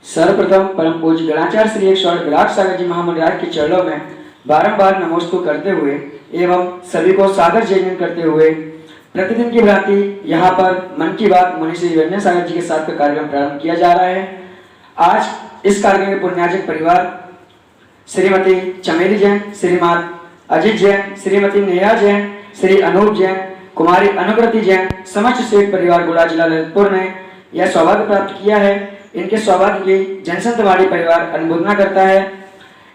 सर्वप्रथम परम पूज्य गणाचार्य श्री 108 विराट सागर जी महामंडराज के चरणों में बारंबार नमोस्तु करते हुए एवं सभी को सादर जय जयन करते हुए प्रतिदिन की भांति यहाँ पर मन की बात मुनि श्री रंजन सागर जी के साथ का कार्यक्रम प्रारंभ किया जा रहा है। आज इस कार्यक्रम के पुण्यार्जक परिवार श्रीमती चमेली जैन, श्रीमान अजित जैन, श्रीमती नेहा जैन, श्री अनूप जैन, कुमारी अनुकृति जैन, समस्त सेठ परिवार गुड़ा जिला ललितपुर ने यह सौभाग्य प्राप्त किया है। इनके सौभाग्य की जनसंतवाड़ी परिवार अनुमोदना करता है।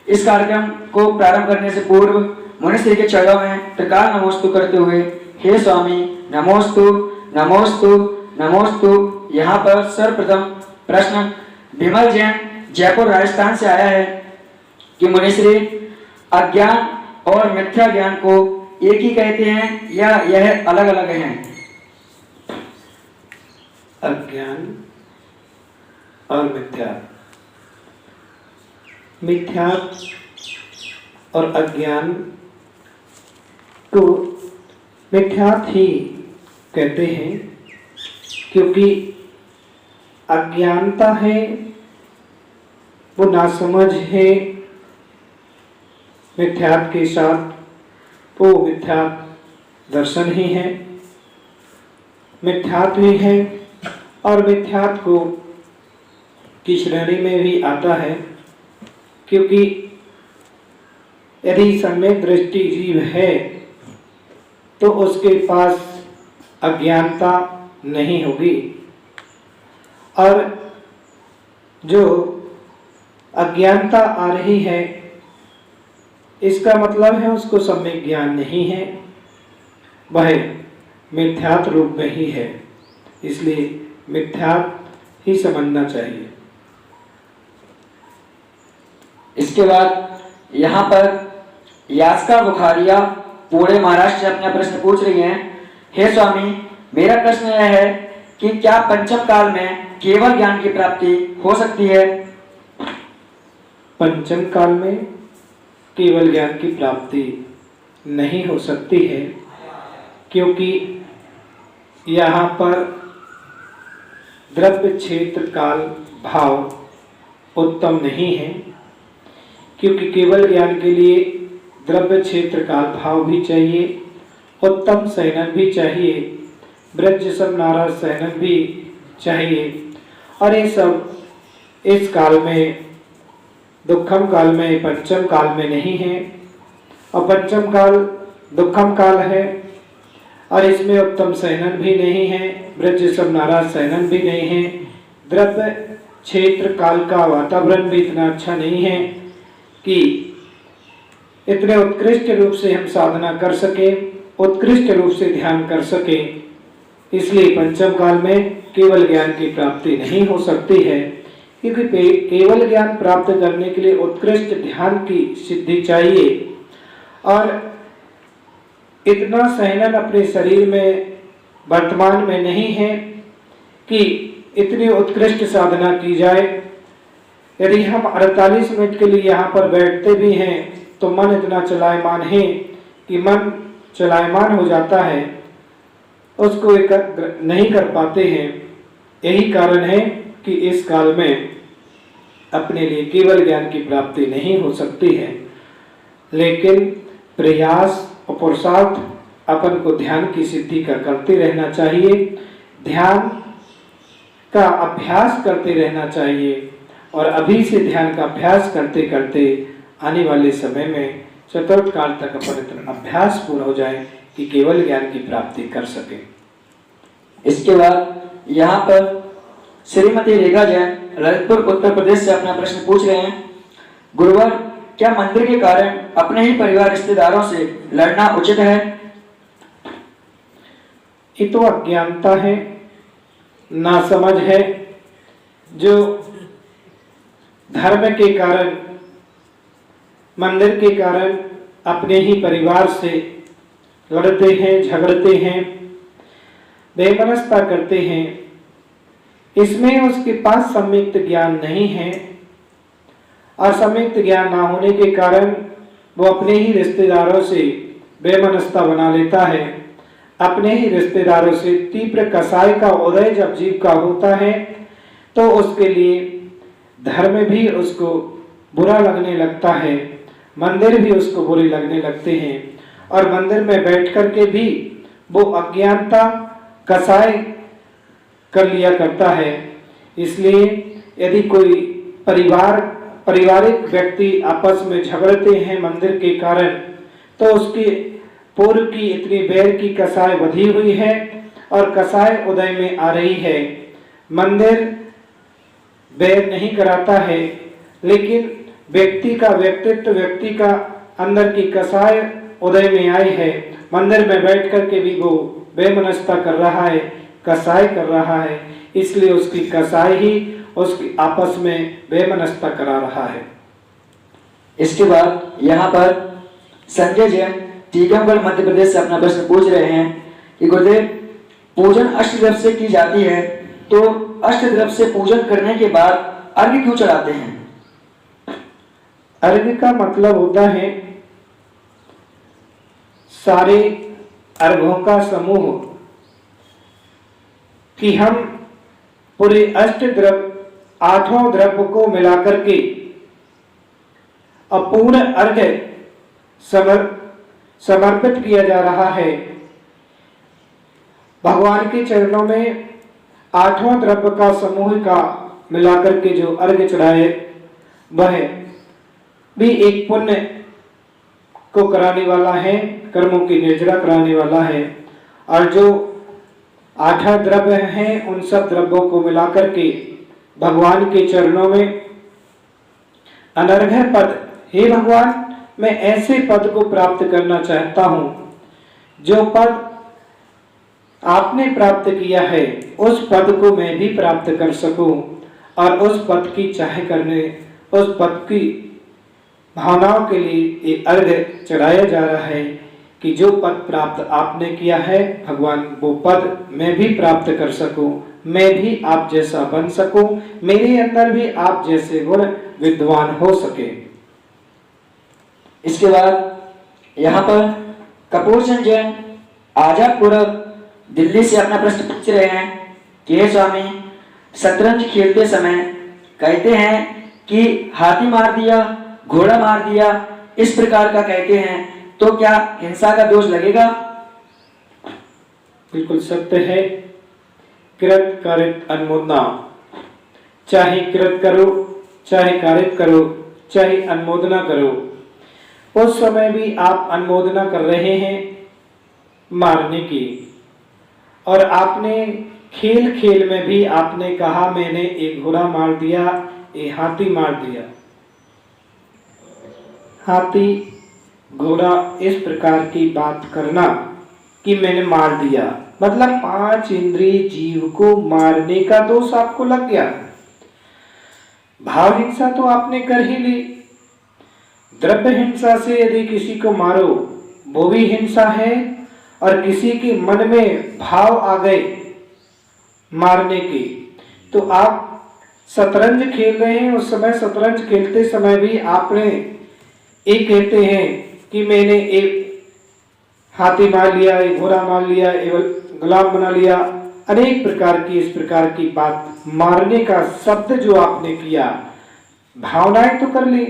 इस कार्यक्रम को प्रारंभ करने से पूर्व मुनि श्री के चरणों में त्रिकाल नमोस्तु करते हुए हे स्वामी नमोस्तु नमोस्तु नमोस्तु। यहाँ पर सर्वप्रथम प्रश्न विमल जैन जयपुर राजस्थान से आया है कि मुनि श्री अज्ञान और मिथ्या ज्ञान को एक ही कहते हैं या यह अलग अलग हैं? अज्ञान और मिथ्या और अज्ञान को मिथ्यात्व ही कहते हैं, क्योंकि अज्ञानता है वो नासमझ है। मिथ्यात्व के साथ वो मिथ्या दर्शन ही है, मिथ्यात्व ही है और मिथ्यात्व को की श्रेणी में भी आता है, क्योंकि यदि सम्यक दृष्टि जीव है तो उसके पास अज्ञानता नहीं होगी, और जो अज्ञानता आ रही है इसका मतलब है उसको सम्यक ज्ञान नहीं है, वह मिथ्यात्व रूप में ही है। इसलिए मिथ्यात्व ही समझना चाहिए। इसके बाद यहाँ पर यास्का बुखारिया पुणे महाराष्ट्र से अपना प्रश्न पूछ रही हैं। हे स्वामी, मेरा प्रश्न यह है कि क्या पंचम काल में केवल ज्ञान की प्राप्ति हो सकती है? पंचम काल में केवल ज्ञान की प्राप्ति नहीं हो सकती है, क्योंकि यहाँ पर द्रव्य क्षेत्र काल भाव उत्तम नहीं है, क्योंकि केवल ज्ञान के लिए द्रव्य क्षेत्र काल भाव भी चाहिए, उत्तम सहनन भी चाहिए, ब्रज सम नाराज सहनन भी चाहिए, और ये सब इस काल में दुखम काल में पंचम काल में नहीं है। और पंचम काल दुखम काल है और इसमें उत्तम सहनन भी नहीं है, ब्रज सम नाराज सहनन भी नहीं है, द्रव्य क्षेत्र काल का वातावरण भी इतना अच्छा नहीं है कि इतने उत्कृष्ट रूप से हम साधना कर सके, उत्कृष्ट रूप से ध्यान कर सके। इसलिए पंचम काल में केवल ज्ञान की प्राप्ति नहीं हो सकती है, क्योंकि केवल ज्ञान प्राप्त करने के लिए उत्कृष्ट ध्यान की सिद्धि चाहिए, और इतना सहनन अपने शरीर में वर्तमान में नहीं है कि इतनी उत्कृष्ट साधना की जाए। यदि हम 48 मिनट के लिए यहाँ पर बैठते भी हैं तो मन इतना चलायमान है कि मन चलायमान हो जाता है, उसको एकाग्र नहीं कर पाते हैं। यही कारण है कि इस काल में अपने लिए केवल ज्ञान की प्राप्ति नहीं हो सकती है, लेकिन प्रयास और पुरुषार्थ अपन को ध्यान की सिद्धि का करते रहना चाहिए, ध्यान का अभ्यास करते रहना चाहिए, और अभी से ध्यान का अभ्यास करते करते आने वाले समय में चतुर्थ काल तक अपन इतना अभ्यास पूर्ण हो जाए कि केवल ज्ञान की प्राप्ति कर सके। इसके बाद यहाँ पर श्रीमती रेखा जैन ललितपुर उत्तर प्रदेश से अपना प्रश्न पूछ रहे हैं। गुरुवर, क्या मंदिर के कारण अपने ही परिवार रिश्तेदारों से लड़ना उचित है? ये तो अज्ञानता है, नासमझ है, जो धर्म के कारण, मंदिर के कारण अपने ही परिवार से लड़ते हैं, झगड़ते हैं, बेमनस्ता करते हैं। इसमें उसके पास सम्यक ज्ञान नहीं है, और सम्यक ज्ञान ना होने के कारण वो अपने ही रिश्तेदारों से बेमनस्ता बना लेता है। अपने ही रिश्तेदारों से तीव्र कसाई का उदय जब जीव का होता है तो उसके लिए धर्म भी उसको बुरा लगने लगता है, मंदिर भी उसको बुरे लगने लगते हैं, और मंदिर में बैठ कर के भी वो अज्ञानता कसाय कर लिया करता है। इसलिए यदि कोई पारिवारिक व्यक्ति आपस में झगड़ते हैं मंदिर के कारण, तो उसकी पूर्व की इतनी बैर की कसाय बधी हुई है और कसाय उदय में आ रही है। मंदिर बैर नहीं कराता है, लेकिन व्यक्ति का व्यक्तित्व, व्यक्ति का अंदर की कसाय उदय में आई है। मंदिर में बैठ कर के भी वो बेमनस्ता कर रहा है, कसाय कर रहा है, इसलिए उसकी कसाई ही उसकी आपस में बेमनस्ता करा रहा है। इसके बाद यहाँ पर संजय जैन टीकमगढ़ मध्य प्रदेश से अपना प्रश्न पूछ रहे हैं कि गुरुदेव, पूजन अष्टद्रव्य से की जाती है, तो अष्टद्रव्य से पूजन करने के बाद अर्घ्य क्यों चढ़ाते हैं? अर्घ्य का मतलब होता है सारे अर्घों का समूह, कि हम पूरे अष्टद्रव्य 8 द्रव्य को मिलाकर के अपूर्ण अर्घ्य समर्पित किया जा रहा है। भगवान के चरणों में 8 द्रव्य का समूह का मिलाकर के जो अर्घ्य चढ़ाए, वह भी एक पुण्य को कराने वाला है, कर्मों की निर्जरा कराने वाला है। और जो 8 द्रव्य हैं, उन सब द्रव्यों को मिलाकर के भगवान के चरणों में अनर्घ्य पद, हे भगवान, मैं ऐसे पद को प्राप्त करना चाहता हूँ जो पद आपने प्राप्त किया है, उस पद को मैं भी प्राप्त कर सकूं, और उस पद की चाह करने, उस पद की भावनाओं के लिए ये अर्घ्य चढ़ाया जा रहा है कि जो पद प्राप्त आपने किया है भगवान, वो पद मैं भी प्राप्त कर सकूं, मैं भी आप जैसा बन सकूं, मेरे अंदर भी आप जैसे गुण विद्वान हो सके। इसके बाद यहाँ पर कपूर चंद जैन आजादपुर दिल्ली से अपना प्रश्न पूछ रहे हैं कि हे स्वामी, शतरंज खेलते समय कहते हैं कि हाथी मार दिया, घोड़ा मार दिया, इस प्रकार का कहते हैं, तो क्या हिंसा का दोष लगेगा? बिल्कुल सत्य है। कृत कारित अनुमोदना, चाहे कृत करो, चाहे कारित करो, चाहे अनुमोदना करो, उस समय भी आप अनुमोदना कर रहे हैं मारने की। और आपने खेल खेल में भी आपने कहा मैंने एक घोड़ा मार दिया, एक हाथी मार दिया। हाथी घोड़ा इस प्रकार की बात करना कि मैंने मार दिया, मतलब 5 इंद्रिय जीव को मारने का दोष आपको लग गया। भाव हिंसा तो आपने कर ही ली, द्रव्य हिंसा से यदि किसी को मारो वो भी हिंसा है, और किसी के मन में भाव आ गए मारने के, तो आप शतरंज खेल रहे हैं, उस समय शतरंज खेलते समय भी आपने एक कहते हैं कि मैंने एक हाथी मार लिया, एक घोड़ा मार लिया, एक गुलाम बना लिया, अनेक प्रकार की इस प्रकार की बात, मारने का शब्द जो आपने किया, भावनाएं तो कर ली।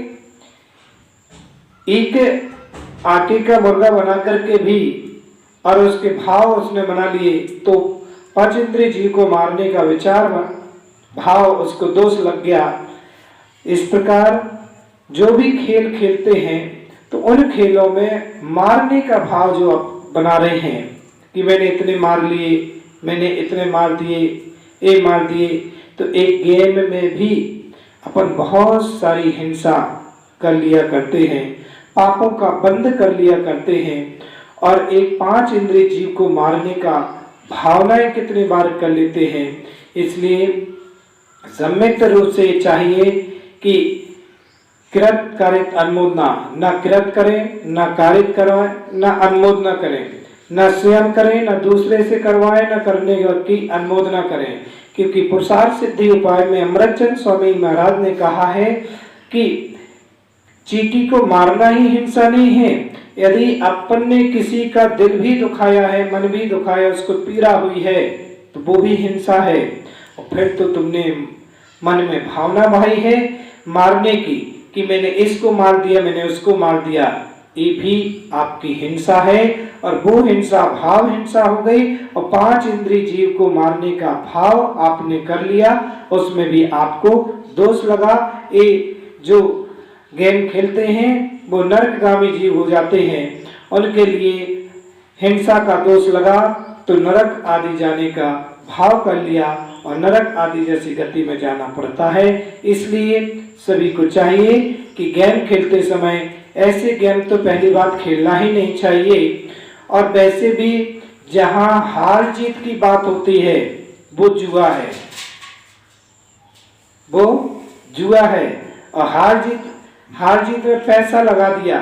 एक आटे का मुर्गा बना करके भी और उसके भाव उसने बना लिए, तो 5 इंद्रिय जीव को मारने का विचार भाव उसको दोष लग गया। इस प्रकार जो भी खेल खेलते हैं, तो उन खेलों में मारने का भाव जो आप बना रहे हैं कि मैंने इतने मार लिए, मैंने इतने मार दिए, ये मार दिए, तो एक गेम में भी अपन बहुत सारी हिंसा कर लिया करते हैं, पापों का बंध कर लिया करते हैं। और एक 5 इंद्रिय जीव को मारने का भावनाएं कितनी बार कर लेते हैं। इसलिए सम्यक रूप से चाहिए कि कृत कारित अनुमोदना, न कृत करें, न कारित करवाएं, न अनुमोदना करें, न स्वयं करें, न दूसरे से करवाएं, न करने की अनुमोदना करें। क्योंकि पुरुषार्थ सिद्धि उपाय में अमृतचंद स्वामी महाराज ने कहा है कि चींटी को मारना ही हिंसा नहीं है, यदि अपन ने किसी का दिल भी दुखाया है, मन भी दुखाया, उसको पीड़ा हुई है, तो वो भी हिंसा है। और फिर तो तुमने मन में भावना भाई है मारने की कि मैंने इसको मार दिया, मैंने उसको मार दिया, ये भी आपकी हिंसा है और वो हिंसा भाव हिंसा हो गई। और 5 इंद्रिय जीव को मारने का भाव आपने कर लिया, उसमें भी आपको दोष लगा। ये जो गेम खेलते हैं वो नरकगामी जीव हो जाते हैं, उनके लिए हिंसा का दोष लगा तो नरक आदि जाने का भाव कर लिया और नरक आदि जैसी गति में जाना पड़ता है। इसलिए सभी को चाहिए कि गेम खेलते समय ऐसे गेम तो पहली बात खेलना ही नहीं चाहिए। और वैसे भी जहां हार जीत की बात होती है वो जुआ है, वो जुआ है। और हार जीत में पैसा लगा दिया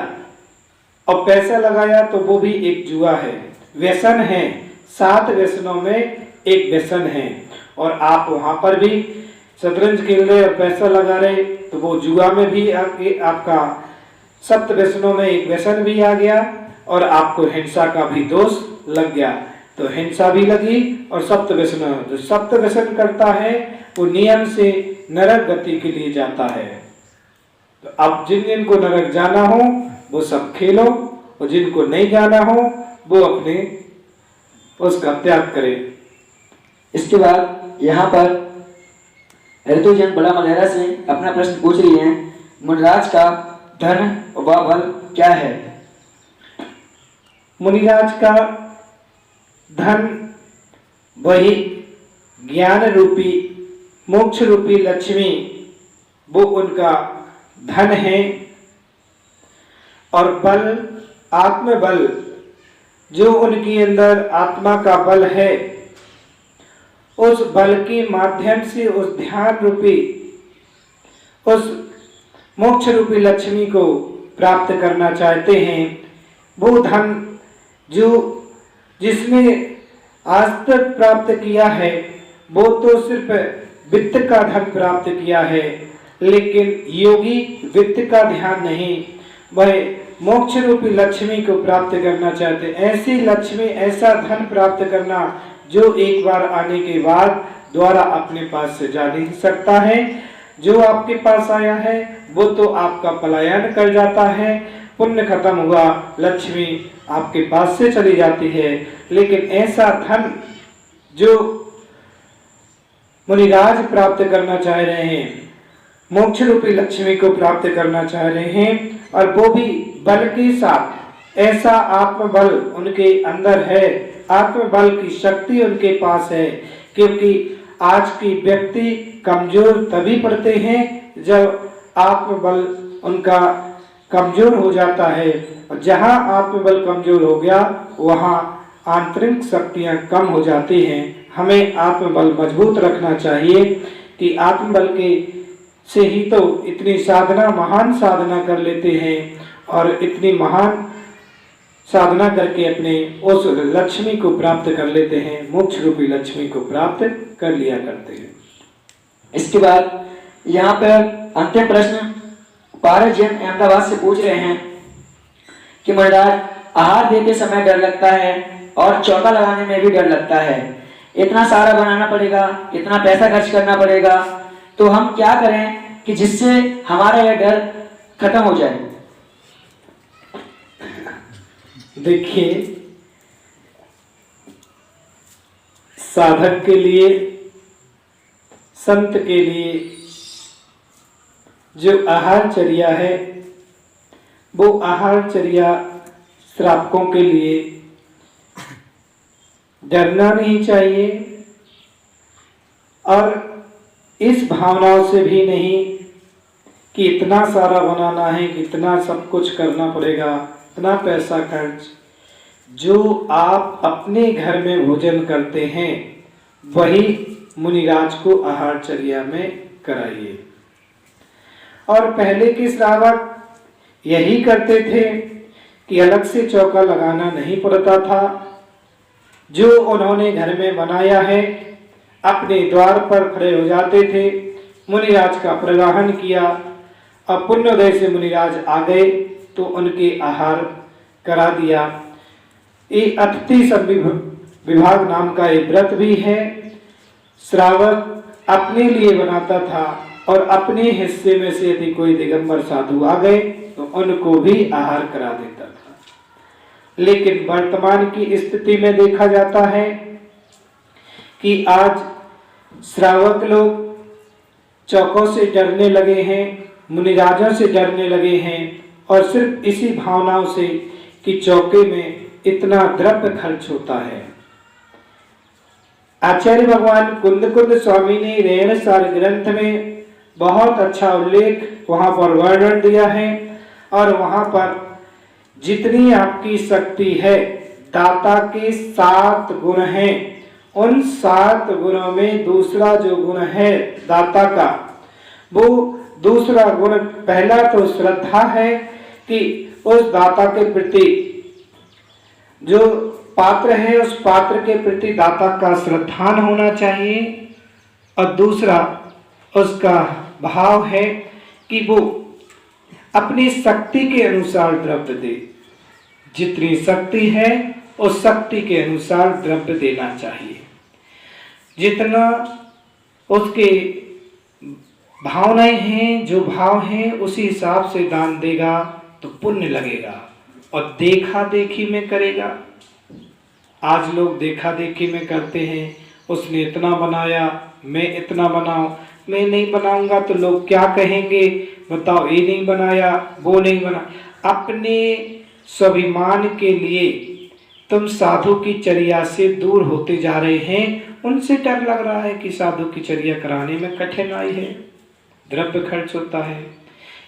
और पैसा लगाया तो वो भी एक जुआ है, व्यसन है। 7 व्यसनों में एक व्यसन है और आप वहां पर भी शतरंज खेल रहे और पैसा लगा रहे तो वो जुआ में भी आपका 7 व्यसनों में एक व्यसन भी आ गया और आपको हिंसा का भी दोष लग गया। तो हिंसा भी लगी और 7 व्यसन, जो 7 व्यसन करता है वो नियम से नरक गति के लिए जाता है। तो अब जिनको नरक जाना हो वो सब खेलो और जिनको नहीं जाना हो वो अपने उसका त्याग करे। इसके बाद यहाँ पर ऋतुजन बड़ा मलेरा से अपना प्रश्न पूछ रही हैं, मुनिराज का धन व बल क्या है? मुनिराज का धन वही ज्ञान रूपी मोक्ष रूपी लक्ष्मी, वो उनका धन है। और बल आत्मबल, जो उनके अंदर आत्मा का बल है, उस बल के माध्यम से उस ध्यान रूपी उस मोक्ष रूपी लक्ष्मी को प्राप्त करना चाहते हैं। वो धन जो जिसने आज तक प्राप्त किया है वो तो सिर्फ वित्त का धन प्राप्त किया है, लेकिन योगी वित्त का ध्यान नहीं, वह मोक्ष रूपी लक्ष्मी को प्राप्त करना चाहते। ऐसी लक्ष्मी, ऐसा धन प्राप्त करना जो एक बार आने के बाद द्वारा अपने पास से जा नहीं सकता है। जो आपके पास आया है वो तो आपका पलायन कर जाता है, पुण्य खत्म हुआ, लक्ष्मी आपके पास से चली जाती है। लेकिन ऐसा धन जो मुनिराज प्राप्त करना चाह रहे हैं, मोक्ष रूपी लक्ष्मी को प्राप्त करना चाह रहे हैं, और वो भी बल के साथ, ऐसा आत्मबल उनके अंदर है, आत्मबल की शक्ति उनके पास है। क्योंकि आज की व्यक्ति कमजोर तभी पड़ते हैं जब आत्मबल उनका कमजोर हो जाता है, और जहां आत्मबल कमजोर हो गया वहां आंतरिक शक्तियां कम हो जाती हैं। हमें आत्मबल मजबूत रखना चाहिए कि आत्मबल के से ही तो इतनी साधना, महान साधना कर लेते हैं और इतनी महान साधना करके अपने उस लक्ष्मी को प्राप्त कर लेते हैं, मोक्ष रूपी लक्ष्मी को प्राप्त कर लिया करते हैं। इसके बाद यहाँ पर अंतिम प्रश्न पारस जैन अहमदाबाद से पूछ रहे हैं कि महाराज, आहार देते समय डर लगता है और चौका लगाने में भी डर लगता है, इतना सारा बनाना पड़ेगा, इतना पैसा खर्च करना पड़ेगा, तो हम क्या करें कि जिससे हमारा यह डर खत्म हो जाए? देखिए, साधक के लिए, संत के लिए जो आहारचर्या है वो आहारचर्या श्रावकों के लिए डरना नहीं चाहिए, और इस भावनाओं से भी नहीं कि इतना सारा बनाना है, कि इतना सब कुछ करना पड़ेगा, इतना पैसा खर्च। जो आप अपने घर में भोजन करते हैं वही मुनिराज को आहारचर्या में कराइए। और पहले के श्रावक यही करते थे कि अलग से चौका लगाना नहीं पड़ता था। जो उन्होंने घर में बनाया है अपने द्वार पर खड़े हो जाते थे, मुनिराज का प्रगाहन किया, अब पुण्योदय से मुनिराज आ गए तो उनके आहार करा दिया। ये अतिथि विभाग नाम का एक व्रत भी है। श्रावक अपने लिए बनाता था और अपने हिस्से में से यदि कोई दिगंबर साधु आ गए तो उनको भी आहार करा देता था। लेकिन वर्तमान की स्थिति में देखा जाता है कि आज श्रावक लोग चौकों से डरने लगे हैं, मुनिराजों से डरने लगे हैं, और सिर्फ इसी भावनाओं से कि चौके में इतना द्रव्य खर्च होता है। आचार्य भगवान कुंद स्वामी ने रेण सार ग्रंथ में बहुत अच्छा उल्लेख वहां पर वर्णन दिया है, और वहां पर जितनी आपकी शक्ति है, दाता के 7 गुण हैं, उन 7 गुणों में दूसरा जो गुण है दाता का, वो दूसरा गुण पहला तो श्रद्धा है कि उस दाता के प्रति जो पात्र है उस पात्र के प्रति दाता का श्रद्धान होना चाहिए, और दूसरा उसका भाव है कि वो अपनी शक्ति के अनुसार द्रव्य दे। जितनी शक्ति है उस शक्ति के अनुसार द्रव्य देना चाहिए। जितना उसके भावनाएं हैं, जो भाव हैं, उसी हिसाब से दान देगा तो पुण्य लगेगा। और देखा देखी में करेगा, आज लोग देखा देखी में करते हैं, उसने इतना बनाया मैं इतना बनाऊं, मैं नहीं बनाऊंगा तो लोग क्या कहेंगे, बताओ ये नहीं बनाया वो नहीं बना। अपने स्वाभिमान के लिए तुम साधु की चर्या से दूर होते जा रहे हैं। उनसे डर लग रहा है कि साधु की चर्या कराने में कठिनाई है, द्रव्य खर्च होता है।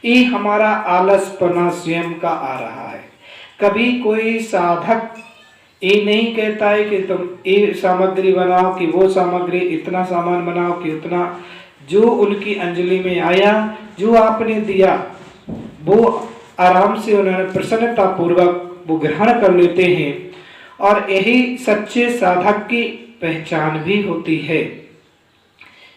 ये हमारा आलसपना स्वयं का आ रहा है। कभी कोई साधक ये नहीं कहता है कि तुम ये सामग्री बनाओ कि वो सामग्री, इतना सामान बनाओ कि उतना। जो उनकी अंजलि में आया, जो आपने दिया, वो आराम से उन्होंने प्रसन्नता पूर्वक वो ग्रहण कर लेते हैं। और यही सच्चे साधक की पहचान भी होती है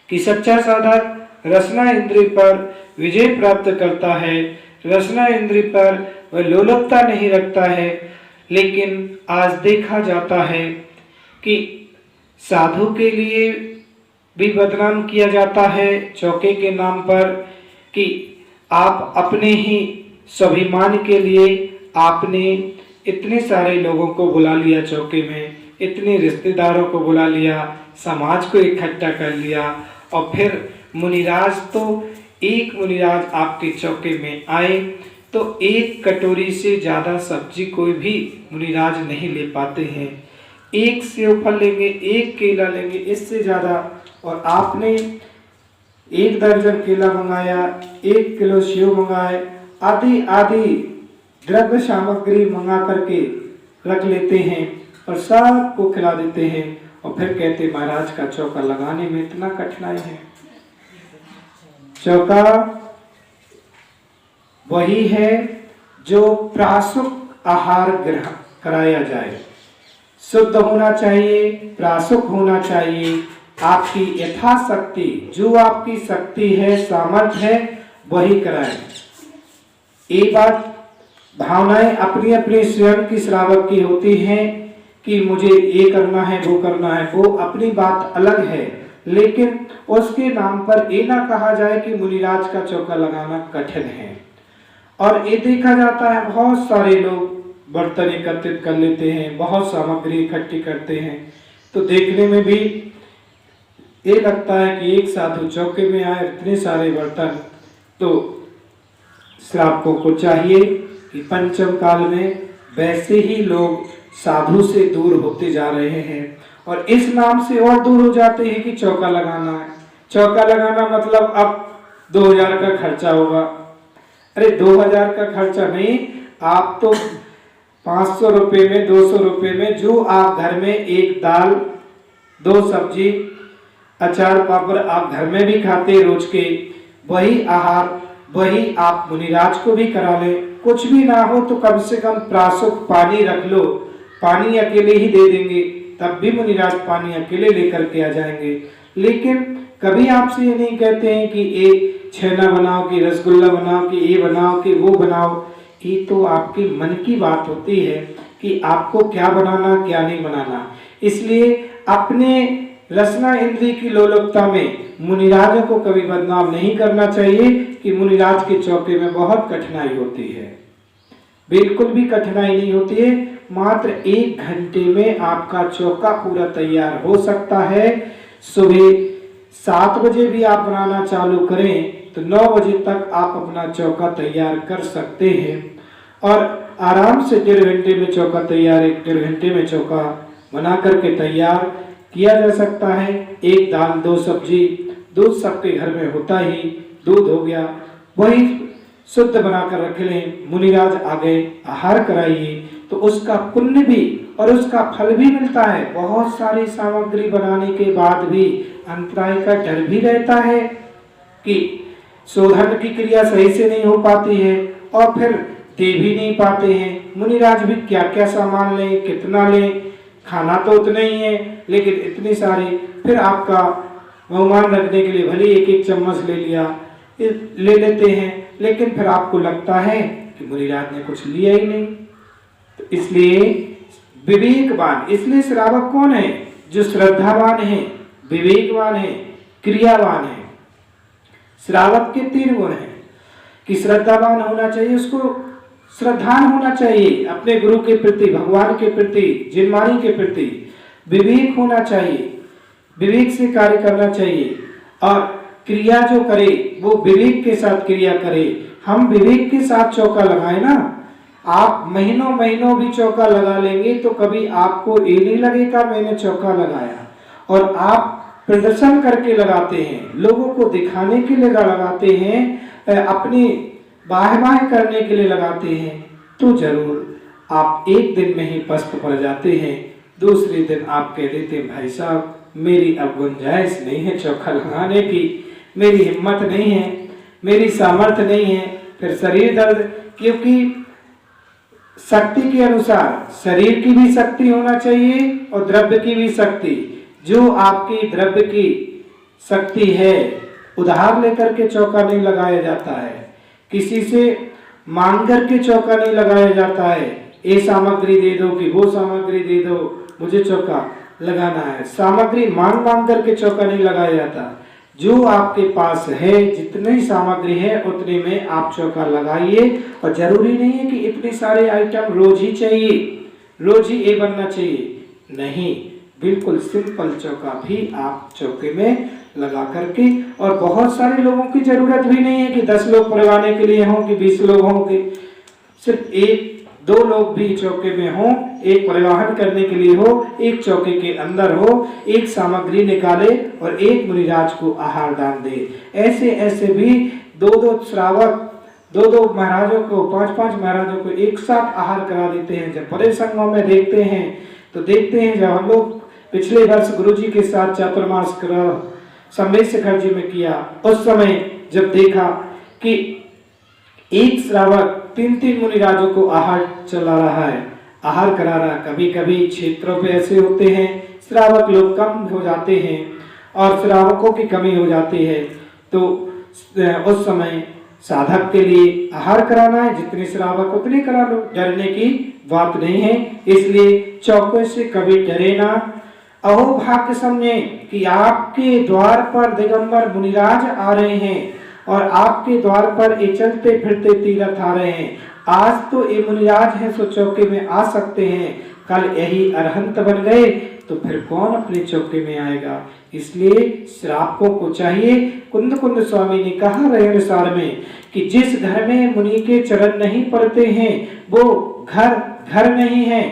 कि सच्चा साधक रसना इंद्रिय पर विजय प्राप्त करता है, रसना इंद्रिय पर वह लोलुपता नहीं रखता है। लेकिन आज देखा जाता है कि साधु के लिए भी बदनाम किया जाता है चौके के नाम पर, कि आप अपने ही स्वाभिमान के लिए आपने इतने सारे लोगों को बुला लिया चौके में, इतने रिश्तेदारों को बुला लिया, समाज को इकट्ठा कर लिया, और फिर मुनिराज तो एक मुनिराज आपके चौके में आए तो एक कटोरी से ज़्यादा सब्जी कोई भी मुनिराज नहीं ले पाते हैं। एक सेव फल लेंगे, एक केला लेंगे, इससे ज़्यादा। और आपने 1 दर्जन केला मंगाया, 1 किलो सेव मंगाए, आदि आदि द्रव्य सामग्री मंगा करके रख लेते हैं और सबको खिला देते हैं, और फिर कहते महाराज का चौका लगाने में इतना कठिनाई है। चौका वही है जो प्रासुक आहार ग्रहण कराया जाए, शुद्ध होना चाहिए, प्रासुक होना चाहिए। आपकी यथाशक्ति, जो आपकी शक्ति है, सामर्थ्य है, वही कराएं। ये बात भावनाएं अपनी अपनी स्वयं की श्रावक की होती हैं कि मुझे ये करना है वो करना है, वो अपनी बात अलग है। लेकिन उसके नाम पर ये ना कहा जाए कि मुनिराज का चौका लगाना कठिन है। और ये देखा जाता है बहुत सारे लोग बर्तन एकत्रित कर लेते हैं, बहुत सामग्री इकट्ठी करते हैं, तो देखने में भी ये लगता है कि एक साधु चौके में आए, इतने सारे बर्तन। तो श्रावकों को चाहिए कि पंचम काल में वैसे ही लोग साधु से दूर होते जा रहे हैं, और इस नाम से और दूर हो जाते हैं कि चौका लगाना है। चौका लगाना मतलब अब 2000 का खर्चा होगा। अरे 2000 का खर्चा नहीं, आप तो 500 रुपये में, 200 रुपये में जो आप घर में एक दाल, 2 सब्जी, अचार पापड़ आप घर में भी खाते रोज के, वही आहार वही आप मुनिराज को भी करा लें। कुछ भी ना हो तो कम से कम प्रासुक पानी रख लो, पानी अकेले ही दे देंगे, तब भी मुनिराज पानी अकेले लेकर के आ जाएंगे। लेकिन कभी आपसे ये नहीं कहते हैं कि ये छेना बनाओ, कि रसगुल्ला बनाओ, कि ये बनाओ, कि वो बनाओ। ये तो आपके मन की बात होती है कि आपको क्या बनाना क्या नहीं बनाना। इसलिए अपने रसना इंद्री की लोलुपता में मुनिराजों को कभी बदनाम नहीं करना चाहिए कि मुनिराज के चौके में बहुत कठिनाई होती है। बिल्कुल भी कठिनाई नहीं होती है। मात्र 1 घंटे में आपका चौका पूरा तैयार हो सकता है। सुबह 7 बजे भी आप बनाना चालू करें तो 9 बजे तक आप अपना चौका तैयार कर सकते हैं और आराम से 1.5 घंटे में चौका तैयार, 1.5 घंटे में चौका बना करके तैयार किया जा सकता है। 1 दाल 2 सब्जी, दूध सबके घर में होता ही, दूध हो गया, वही शुद्ध बनाकर रख लें। मुनिराज आ गए, आहार कराइए तो उसका पुण्य भी और उसका फल भी मिलता है। बहुत सारी सामग्री बनाने के बाद भी अंतराय का डर भी रहता है कि शोधन की क्रिया सही से नहीं हो पाती है और फिर दे भी नहीं पाते हैं। मुनिराज भी क्या क्या सामान लें, कितना लें, खाना तो उतना ही है लेकिन इतनी सारी, फिर आपका बहुमान रखने के लिए भले 1-1 चम्मच ले लेते हैं लेकिन फिर आपको लगता है कि मुनिराज ने कुछ लिया ही नहीं। तो इसलिए विवेकवान, इसलिए श्रावक कौन है? जो श्रद्धावान है, विवेकवान है, क्रियावान है। श्रावक के 3 गुण हैं कि श्रद्धावान होना चाहिए, उसको श्रद्धान होना चाहिए अपने गुरु के प्रति, भगवान के प्रति, जिनवाणी के प्रति। विवेक होना चाहिए, विवेक से कार्य करना चाहिए और क्रिया जो करे वो विवेक के साथ क्रिया करे। हम विवेक के साथ चौका लगाए ना, आप महीनों महीनों भी चौका लगा लेंगे तो कभी आपको ये नहीं लगेगा मैंने चौका लगाया। और आप प्रदर्शन करके लगाते हैं, लोगों को दिखाने के लिए लगाते हैं, अपनी वाह करने के लिए लगाते हैं, तो जरूर आप एक दिन में ही पस्त पड़ जाते हैं। दूसरे दिन आप कह देते हैं भाई साहब मेरी अब गुंजाइश नहीं है चौका लगाने की, मेरी हिम्मत नहीं है, मेरी सामर्थ्य नहीं है। फिर शरीर दर्द, क्योंकि शक्ति के अनुसार शरीर की भी शक्ति होना चाहिए और द्रव्य की भी शक्ति। जो आपकी द्रव्य की शक्ति है, उधार लेकर के चौका नहीं लगाया जाता है, किसी से मांग करके चौका नहीं लगाया जाता है। ये सामग्री दे दो कि वो सामग्री दे दो, मुझे चौका लगाना है। सामग्री मांग मांग करके चौका नहीं लगाया जाता। जो आपके पास है, जितनी सामग्री है उतने में आप चौका लगाइए। और जरूरी नहीं है कि इतने सारे आइटम रोज ही चाहिए, रोज ही ये बनना चाहिए, नहीं, बिल्कुल सिंपल चौका भी आप चौके में लगा करके। और बहुत सारे लोगों की जरूरत भी नहीं है कि 10 लोग परिवाने के लिए हों कि 20 लोग हों, कि सिर्फ 1-2 लोग भी चौके में हों, एक परिवहन करने के लिए हो, एक चौके के अंदर हो, एक सामग्री निकाले और एक मुनिराज को आहार दान दे। ऐसे ऐसे भी 2-2 श्रावक 2-2 महाराजों को, 5-5 महाराजों को एक साथ आहार करा देते हैं। जब बड़े संघों में देखते हैं तो देखते हैं, जब हम लोग पिछले वर्ष गुरुजी के साथ चातुर्मास संवेश शिखर जी में किया, उस समय जब देखा कि एक श्रावक 3-3 मुनिराजों को आहार चला रहा है, आहार करा रहा। कभी कभी क्षेत्रों पे ऐसे होते हैं श्रावक लोग कम हो जाते हैं और श्रावकों की कमी हो जाती है, तो उस समय साधक के लिए आहार कराना है, जितने श्रावक उतने करा लो, डरने की बात नहीं है। इसलिए चौके से कभी डरे ना। अहो भाग्य समझे कि आपके द्वार पर दिगंबर मुनिराज आ रहे हैं और आपके द्वार पर ये चलते फिरते तीर्थ आ रहे हैं। आज तो ये मुनिराज हैं सो चौके में आ सकते हैं, कल यही अरहंत बन गए तो फिर कौन अपने चौके में आएगा। इसलिए श्रावकों को चाहिए, कुंद कुंद स्वामी ने कहा रहनसार में कि जिस घर में मुनि के चरण नहीं पड़ते हैं वो घर घर नहीं है,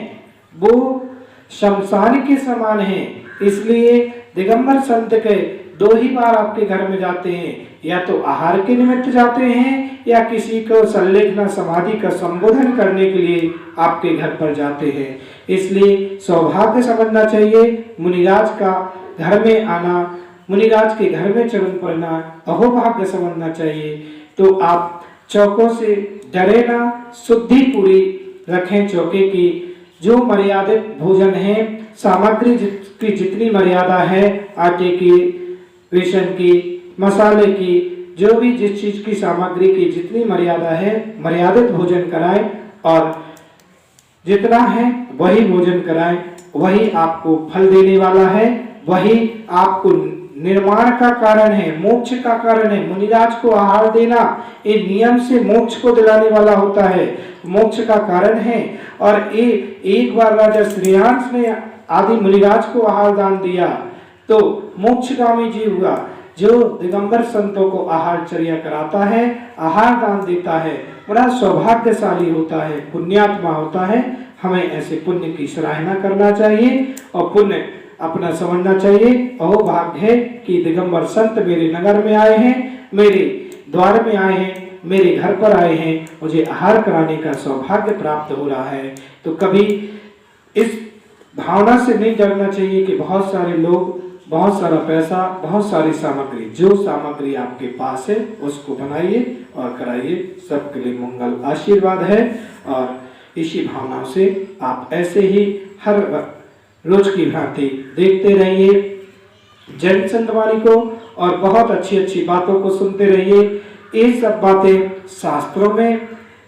वो शमशान के समान है। इसलिए दिगंबर संत के 2 ही बार आपके घर में जाते हैं, या तो आहार के निमित्त जाते हैं या किसी को संलेखना समाधि का संबोधन करने के लिए आपके घर पर जाते हैं। इसलिए सौभाग्य समझना चाहिए मुनिराज का घर में आना, मुनिराज के घर में चरण पड़ना अहोभाग्य समझना चाहिए। तो आप चौकों से डरे ना, शुद्धि पूरी रखें चौके की। जो मर्यादित भोजन है, सामग्री की जितनी मर्यादा है, आटे की, बेसन की, मसाले की, जो भी जिस चीज की सामग्री की जितनी मर्यादा है, मर्यादित भोजन कराएं और जितना है वही भोजन कराएं, वही आपको फल देने वाला है, वही आपको निर्माण का कारण है, मोक्ष का कारण है। मुनिराज को आहार देना ये नियम से मोक्ष को दिलाने वाला होता है, मोक्ष का कारण है। और ये एक बार राजा श्रेयांश ने आदि मुनिराज को आहार दान दिया तो मोक्षगामी जीव हुआ। जो दिगंबर संतों को आहारचर्या कराता है, आहार दान देता है, बड़ा सौभाग्यशाली होता है, पुण्यात्मा होता है। हमें ऐसे पुण्य की सराहना करना चाहिए और पुण्य अपना समझना चाहिए। अहो भाग्य है कि दिगंबर संत मेरे नगर में आए हैं, मेरे द्वार में आए हैं, मेरे घर पर आए हैं, मुझे आहार कराने का सौभाग्य प्राप्त हो रहा है। तो कभी इस भावना से नहीं डरना चाहिए कि बहुत सारे लोग, बहुत सारा पैसा, बहुत सारी सामग्री, जो सामग्री आपके पास है उसको बनाइए और कराइए, सबके लिए मंगल आशीर्वाद है। और इसी भावना से आप ऐसे ही हर रोज की भांति देखते रहिए जैन संतवाणी को और बहुत अच्छी अच्छी बातों को सुनते रहिए। ये सब बातें शास्त्रों में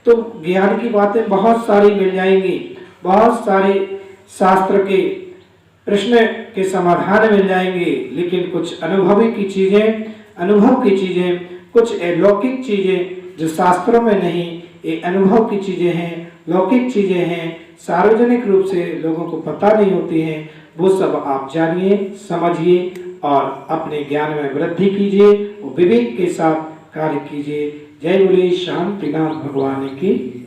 तो ज्ञान की बातें बहुत सारी मिल जाएंगी, बहुत सारे शास्त्र के प्रश्न के समाधान मिल जाएंगे, लेकिन कुछ अनुभवी की चीजें, अनुभव की चीजें, कुछ अलौकिक चीजें जो शास्त्रों में नहीं, ये अनुभव की चीजें हैं, लौकिक चीजें हैं, सार्वजनिक रूप से लोगों को पता नहीं होती हैं। वो सब आप जानिए, समझिए और अपने ज्ञान में वृद्धि कीजिए और विवेक के साथ कार्य कीजिए। जय बोले शांतिनाथ भगवान की।